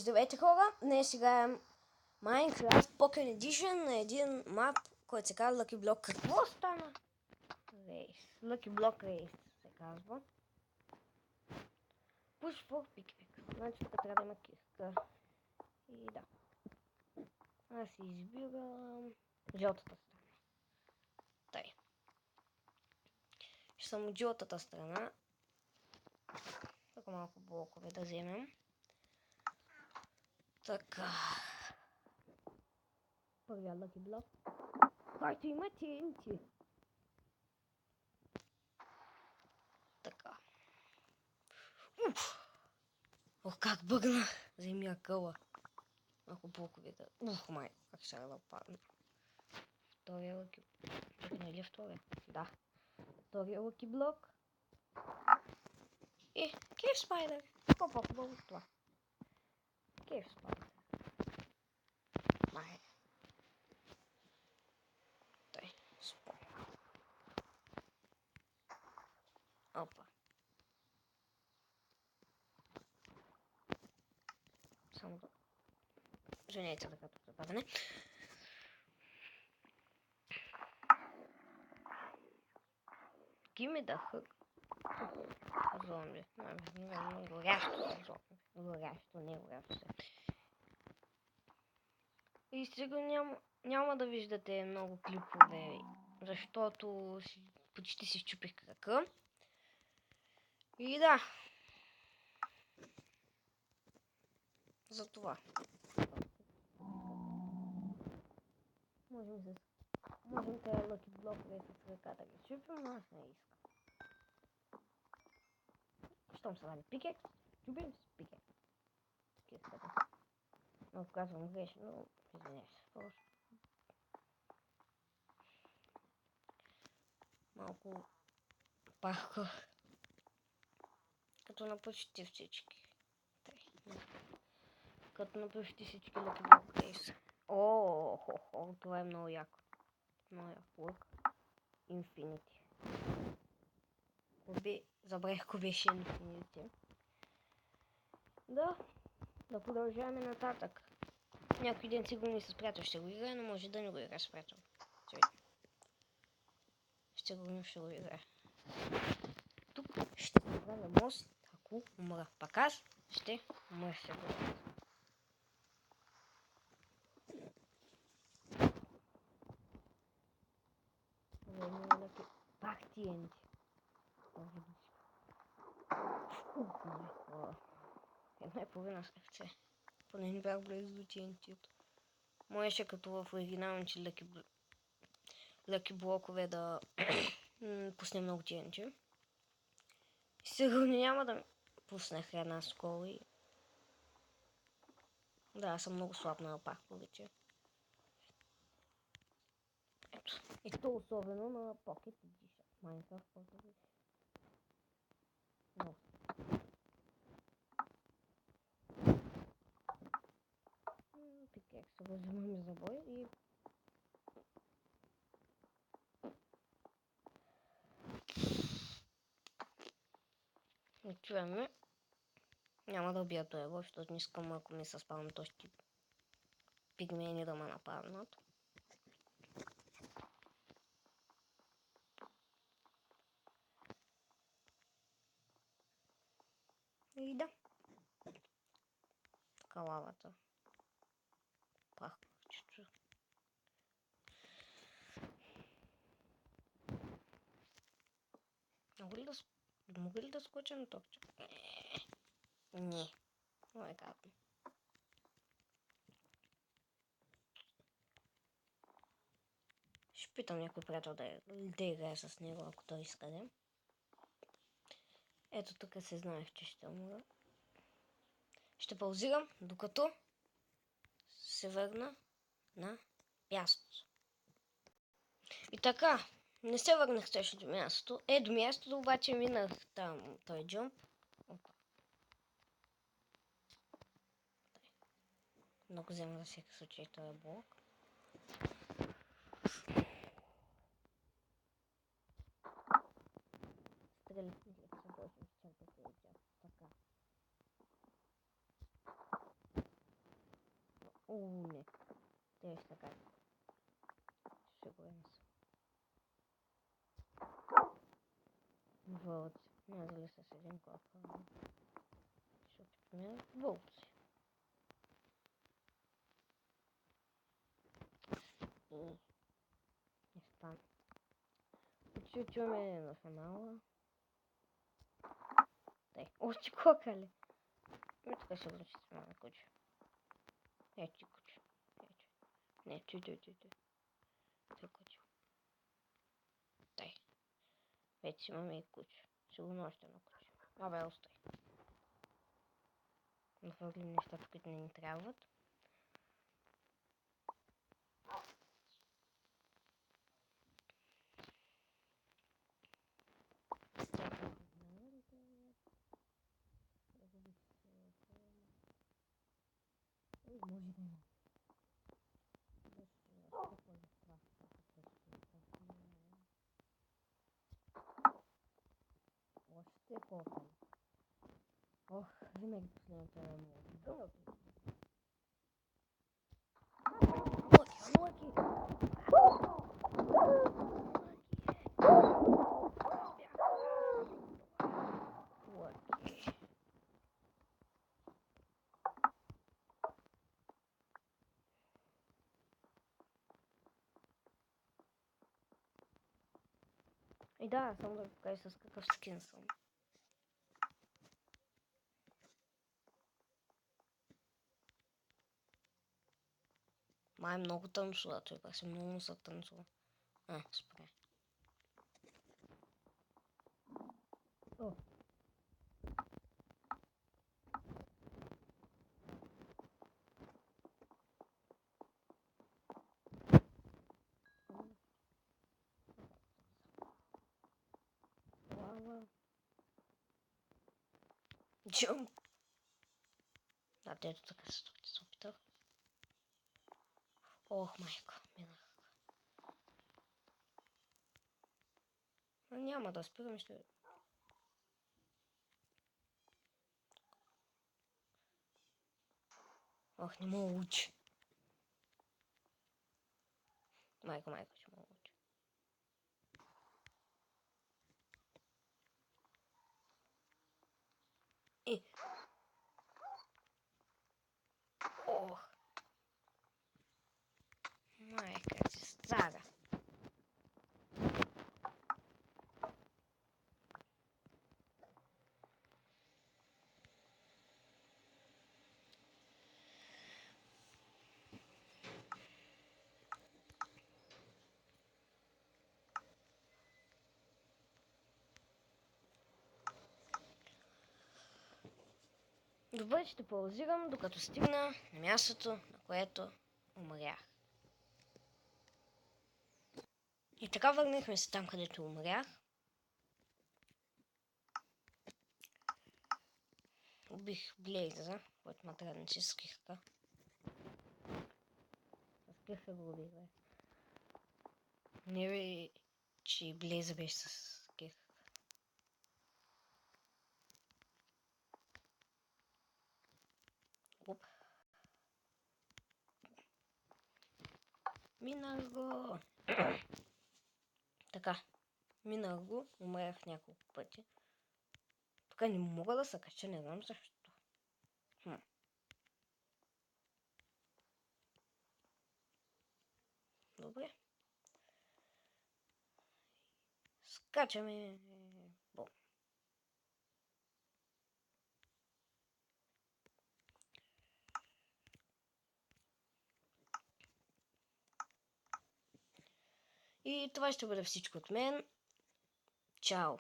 Здравейте хора, днес играем Minecraft Pocket Edition на един мап, който се казва Lucky Block. Какво стана? Race. Lucky Block Race се казва. Push for pickaxe. Значи тук трябва да има киска. И да. Аз си избирам жълтата страна. Тай. Ще съм от жълтата страна. Тук малко блокове да вземем. Така. Първия Lucky Block, който има TNT. Така. Ох, как бъгна! Земя къла. Ако блоковете. Май, как ще да падна. Втория лъки. Тук не е ли втория? Да. Втория лъки блок. И Кейв Спайдър. Какво по-хубаво от това? Кейв Спайдър. Май. Той. Спо. Опа. Само да. Женете така тук да падане. Give me the hook. Зомби. Горящо зомби. Горящо, не горящо се. И сега няма да виждате много клипове, защото почти си счупих крака. И да. Затова. Можем тези лъки блокове с крака да ги счупим, но аз не искам. Щом се вали пикекс, чупим с пикекс. Киската. Но казвам грешно, но извиня се. Просто малко паркур. Като на почти всички. Като на почти всички лъки блокове. О, това е много яко. Много як лък. Инфинити. Забравих ако беше Инфинити. Да продължаваме нататък. Някой ден сигурно и с приятел ще го играе, но може да не го играе с приятел. Сигурно ще го играе. Тук ще направя мост, ако умра. Пак аз ще умра сигурно. Пак TNT. Една и половина сърце. Поне не бях близо до TNT-то. Можеше като в оригиналните лъки блокове да пусне много TNT. Сигурно няма да пуснах една скоро и... Да, аз съм много слаб на парковете. Ето. И то особено на Pocket Edition. Minecraft Pocket Edition. Но. Пикекса го взимаме за бой и... И чуваме. Няма да убия този бой, защото не искам, ако ми се спавам точки пигмени да ме нападнат. И да. Така лавата. Пахчето. Мога ли да скоча на топче? Не. Но е гадно. Ще питам някой приятел да играе с него, ако той иска да. Ето тук се знаех, че ще умра. Ще паузирам, докато се върна на мястото. И така, не се върнах също до мястото. До мястото обаче минах там той джамп. Много взема за всеки случай този блок. Стрелите се бочим с чакате и така. Не. Те ще така. Сигурен съм. Вълци. Мязали с един кофа. Ще опитаме вълци. Не стана. Отиваме на финала. Дай, още кокали. И така ще го чистим на куче. Ти куче. Не, ти. Ти куче. Дай. Вече имаме и куче. Сигурно още едно куче. Абе, остай. Нахвърлим нещата, които не ни трябват. Може да има. Още копали. Ох, винаги последната е много. Лъки! И да, само да ви покажа с какъв скин съм. Май много танцува, той пак се много се танцува. Спре. О. Джумп. Да, ето така се опитах. Ох, майко, минах. Няма да спирам, ще... Ох, не мога учи. Майко, ще мога учи. Ох. Майка си стара. Добре, ще паузирам, докато стигна на мястото, на което умрях. И така върнахме се там, където умрях. Убих Блейза, който ма трябва да не си скиха. Скиха го убих, бе. Не бе, че Блейза беше с скиха. Оп. Минах го. Така. Минах го. Умрях няколко пъти. Тук не мога да се кача, не знам защо. Добре. Скачаме. Бом. И това ще бъде всичко от мен. Чао!